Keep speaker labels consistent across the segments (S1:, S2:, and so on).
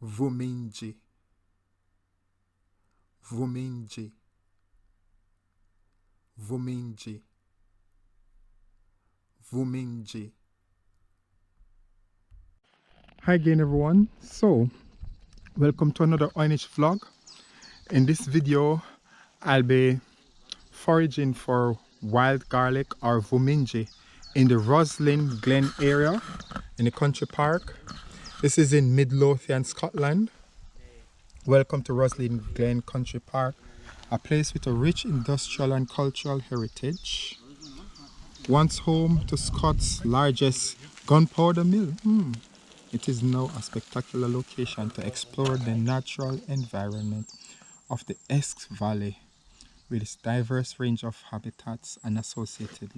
S1: Vuminji, Vuminji, Vuminji, Vuminji. Hi again everyone. So welcome to another Oy'Nissh vlog. In this video I'll be foraging for wild garlic or Vuminji in the Roslin Glen area in the country park. This is in Midlothian, Scotland. Welcome to Roslin Glen Country Park, a place with a rich industrial and cultural heritage. Once home to Scott's largest gunpowder mill, it is now a spectacular location to explore the natural environment of the Esk Valley with its diverse range of habitats and associated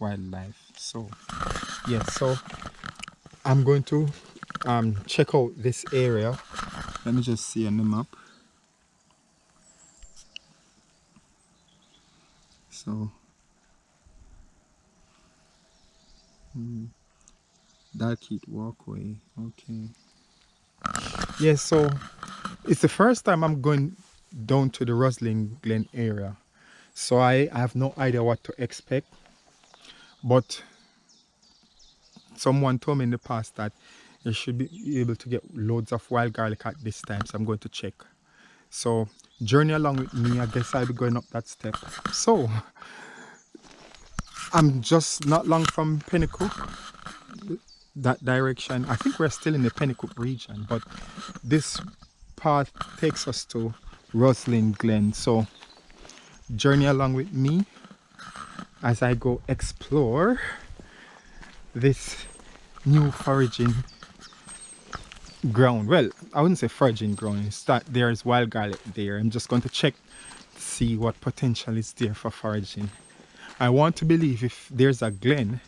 S1: wildlife. So I'm going to check out this area. Let me just see on the map. So Dalkeith Walkway, okay. Yes, so it's the first time I'm going down to the Roslin Glen area, so I have no idea what to expect, but someone told me in the past that you should be able to get loads of wild garlic at this time, so I'm going to check. So journey along with me. I guess I'll be going up that step. So I'm just not long from Pennycook, that direction. I think we're still in the Pennycook region, but this path takes us to Roslin Glen. So journey along with me as I go explore this new foraging ground. Well, I wouldn't say foraging ground. It's that there's wild garlic there. I'm just going to check to see what potential is there for foraging. I want to believe if there's a glen,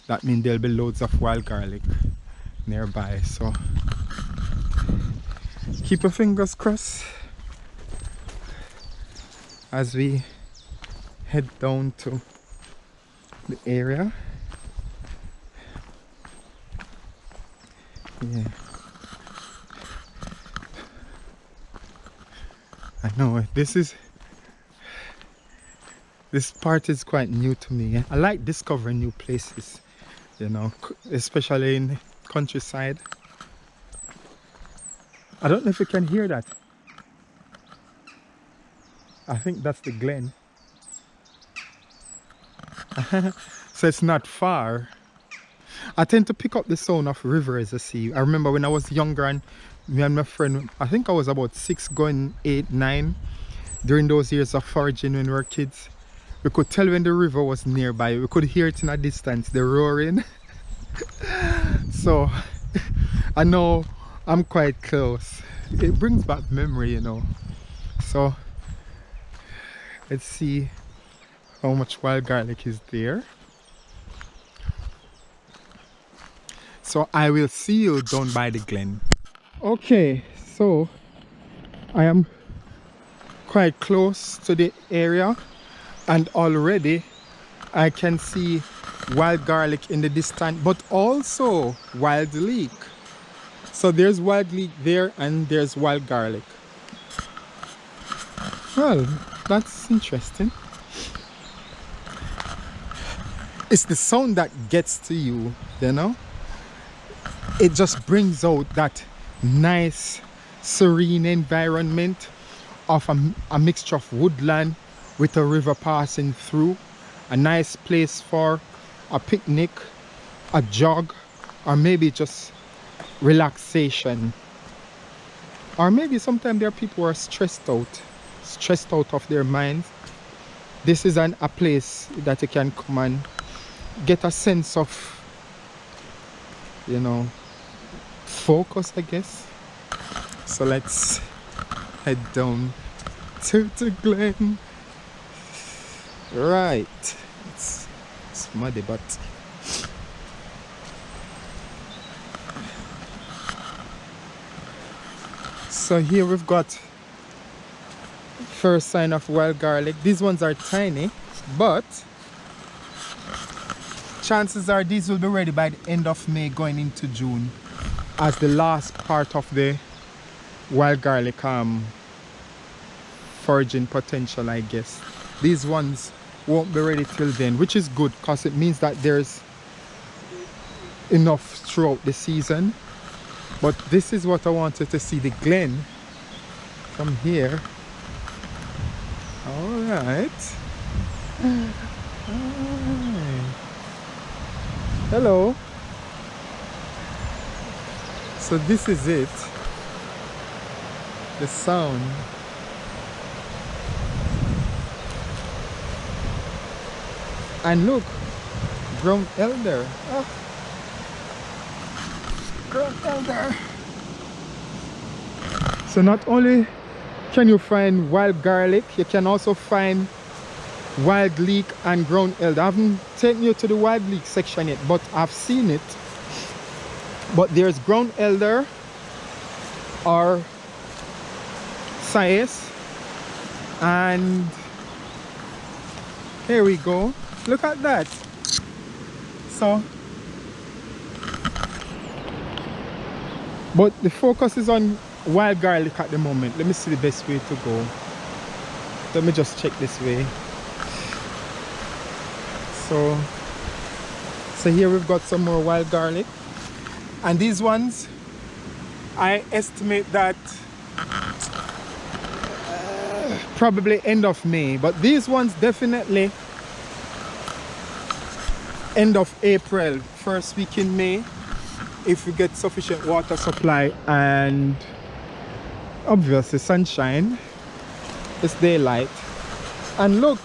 S1: that means there'll be loads of wild garlic nearby. So keep your fingers crossed as we head down to the area. Yeah, I know this part is quite new to me. I like discovering new places, you know, especially in the countryside. I don't know if you can hear that. I think that's the glen. So it's not far. I tend to pick up the sound of rivers, I see. I remember when I was younger and me and my friend, I think I was about 6 going 8, 9, during those years of foraging when we were kids. We could tell when the river was nearby. We could hear it in a distance, the roaring. So I know I'm quite close. It brings back memory, you know. So let's see how much wild garlic is there. So I will see you down by the glen. Okay, so I am quite close to the area, and already I can see wild garlic in the distance, but also wild leek. So there's wild leek there and there's wild garlic. Well, that's interesting. It's the sound that gets to you, you know? It just brings out that nice, serene environment of a mixture of woodland with a river passing through. A nice place for a picnic, a jog, or maybe just relaxation. Or maybe sometimes there are people who are stressed out of their minds. This is a place that you can come and get a sense of, you know, focus, I guess. So let's head down to the glen. Right, it's muddy, but so here we've got first sign of wild garlic. These ones are tiny, but chances are these will be ready by the end of May going into June, as the last part of the wild garlic foraging potential, I guess. These ones won't be ready till then, which is good because it means that there's enough throughout the season. But this is what I wanted to see, the glen from here. All right. Hello. So this is it, the sound. And look, ground elder. Oh. Ground elder. So not only can you find wild garlic, you can also find wild leek and ground elder. I haven't taken you to the wild leek section yet, but I've seen it. But there's ground elder or sias, and here we go. Look at that. So, but the focus is on wild garlic at the moment. Let me see the best way to go. Let me just check this way. So here we've got some more wild garlic, and these ones I estimate that probably end of May, but these ones definitely end of April, first week in May, if we get sufficient water supply and obviously sunshine. It's daylight. And look,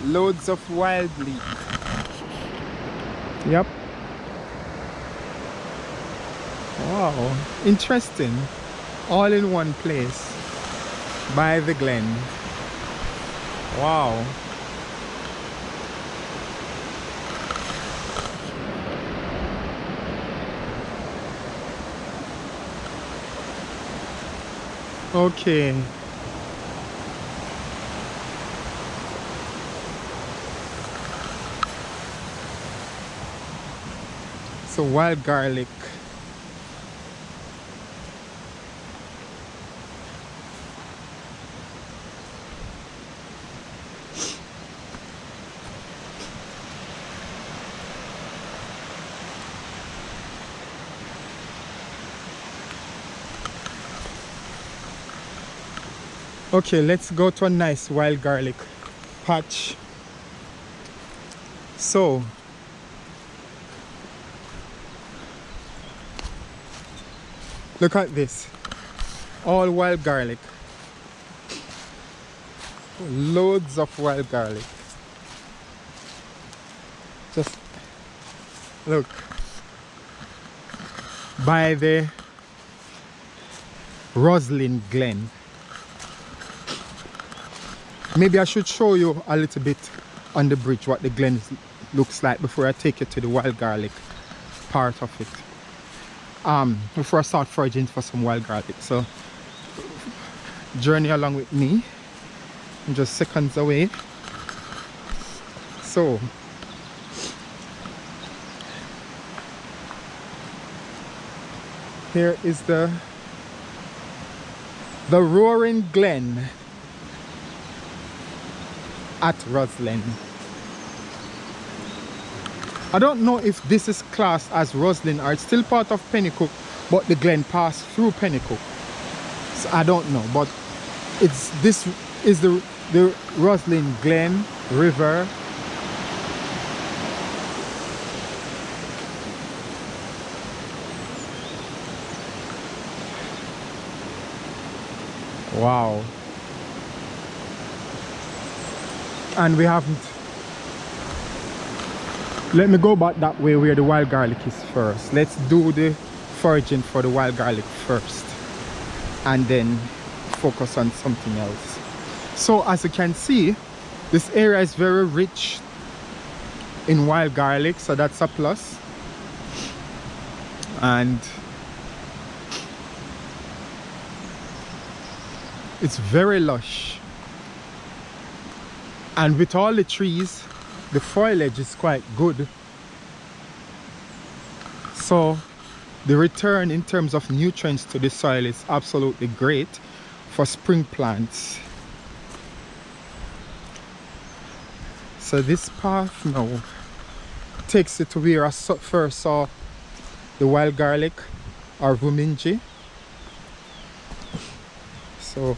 S1: loads of wild leek. Yep. Wow, interesting. All in one place by the glen. Wow. Okay. So wild garlic. Okay, let's go to a nice wild garlic patch. So look at this, all wild garlic, loads of wild garlic. Just look, by the Roslin Glen. Maybe I should show you a little bit on the bridge what the glen looks like before I take you to the wild garlic part of it. Before I start foraging for some wild garlic. So journey along with me. I'm just seconds away. So here is the Roaring Glen at Roslin. I don't know if this is classed as Roslin or it's still part of Pennycook, but the glen passed through Pennycook. So I don't know, but this is the Roslin Glen River. Wow. And we haven't, let me go back that way where the wild garlic is first. Let's do the foraging for the wild garlic first and then focus on something else. So as you can see, this area is very rich in wild garlic, so that's a plus. And it's very lush. And with all the trees, the foliage is quite good. So The return in terms of nutrients to the soil is absolutely great for spring plants. So this path now takes it to where I first saw the wild garlic or vuminji. So,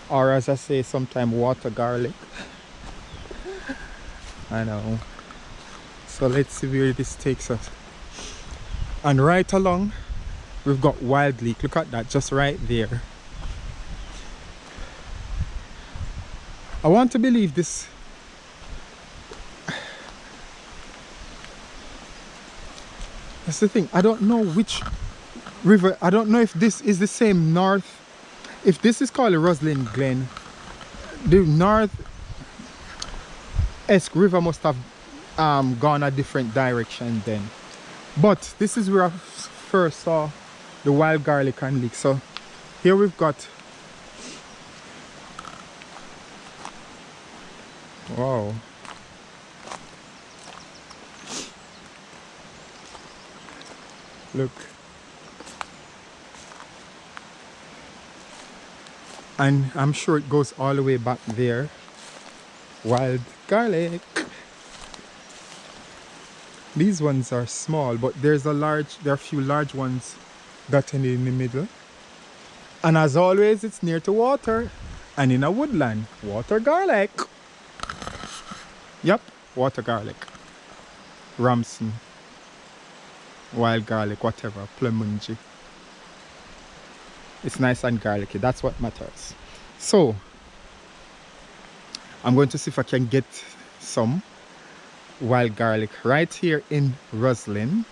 S1: or as I say sometimes, water garlic. I know. So let's see where this takes us. And right along we've got wild leek. Look at that, just right there. I want to believe this. That's the thing, I don't know which river. I don't know if this is the same north. If this is called the Roslin Glen, the north Esk River must have gone a different direction then. But this is where I first saw the wild garlic and leek. So here we've got, wow, look. And I'm sure it goes all the way back there. Wild garlic. These ones are small, but there are a few large ones dotted in the middle. And as always, it's near to water and in a woodland. Water garlic. Yep, water garlic. Ramson. Wild garlic, whatever, plumunji. It's nice and garlicky, that's what matters. So I'm going to see if I can get some wild garlic right here in Roslin.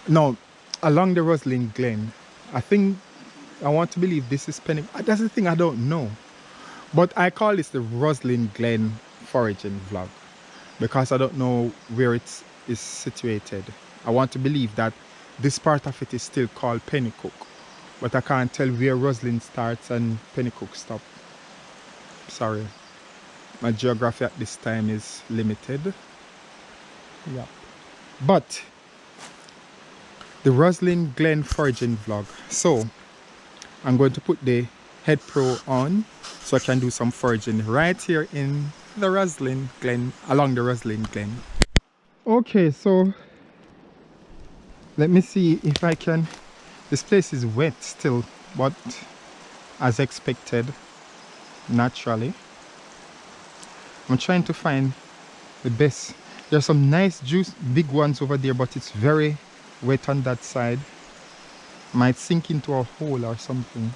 S1: No, along the Roslin Glen. I want to believe this is Penny. That's the thing, I don't know. But I call this the Roslin Glen foraging vlog because I don't know where it is situated. I want to believe that this part of it is still called Pennycook, but I can't tell where Roslin starts and Pennycook stops. Sorry, my geography at this time is limited. Yeah, but the Roslin Glen foraging vlog. So I'm going to put the Head Pro on so I can do some foraging right here in the Roslin Glen, along the Roslin Glen. Okay, so let me see if I can. This place is wet still, but as expected, naturally. I'm trying to find the best. There's some nice juice, big ones over there, but it's very wet on that side. Might sink into a hole or something.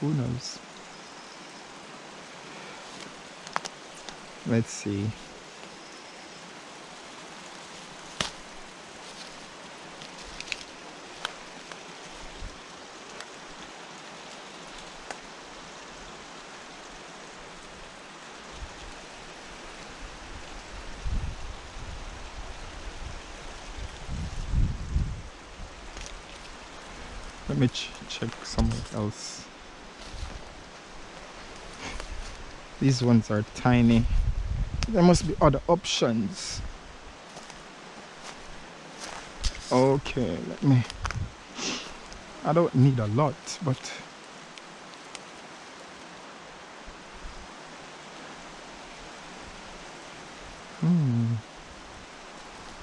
S1: Who knows? Let's see. Let me check somewhere else. These ones are tiny. There must be other options. Okay, let me. I don't need a lot, but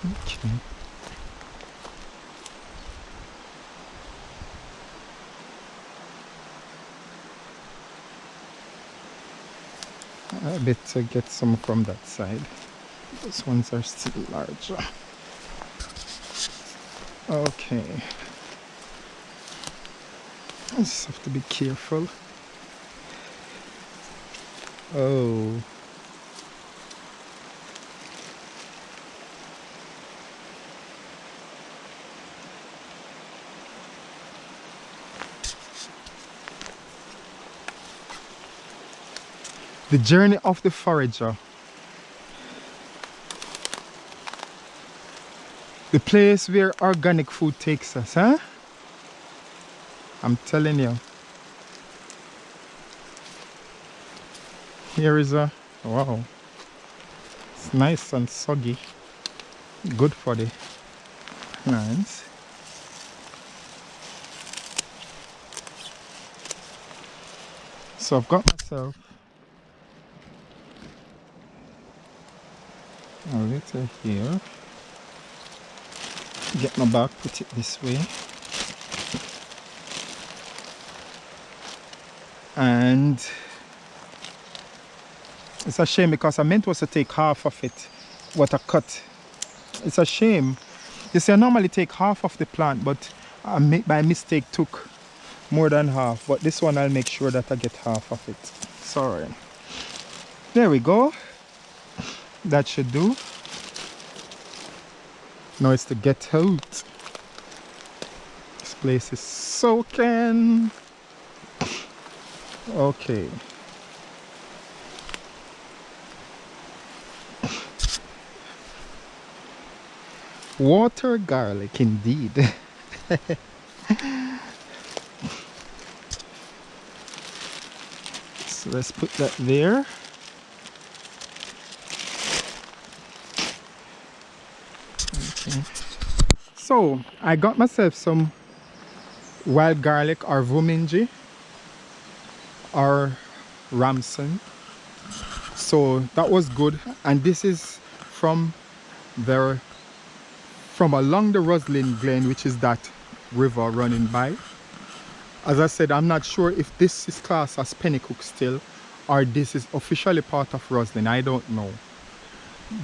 S1: okay. I better get some from that side. Those ones are still larger. Okay. I just have to be careful. Oh. The journey of the forager. The place where organic food takes us, huh? I'm telling you. Here is a, wow. It's nice and soggy. Good for the plants. So I've got myself a little here. Get my bag, put it this way. And it's a shame because I meant was to take half of it, what I cut. It's a shame. You see, I normally take half of the plant, but I by mistake took more than half. But this one I'll make sure that I get half of it. Sorry. There we go. That should do. Now it's to get out. This place is soaking. Okay. Water garlic indeed. So let's put that there. Okay. So I got myself some wild garlic or vuminji or ramson. So that was good, and this is from along the Roslin Glen, which is that river running by. As I said, I'm not sure if this is classed as pennycook still or this is officially part of Roslin. I don't know,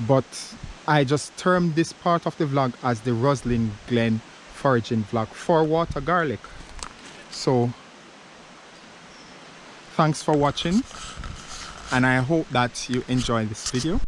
S1: but I just termed this part of the vlog as the Roslin Glen foraging vlog for water garlic. So thanks for watching, and I hope that you enjoy this video.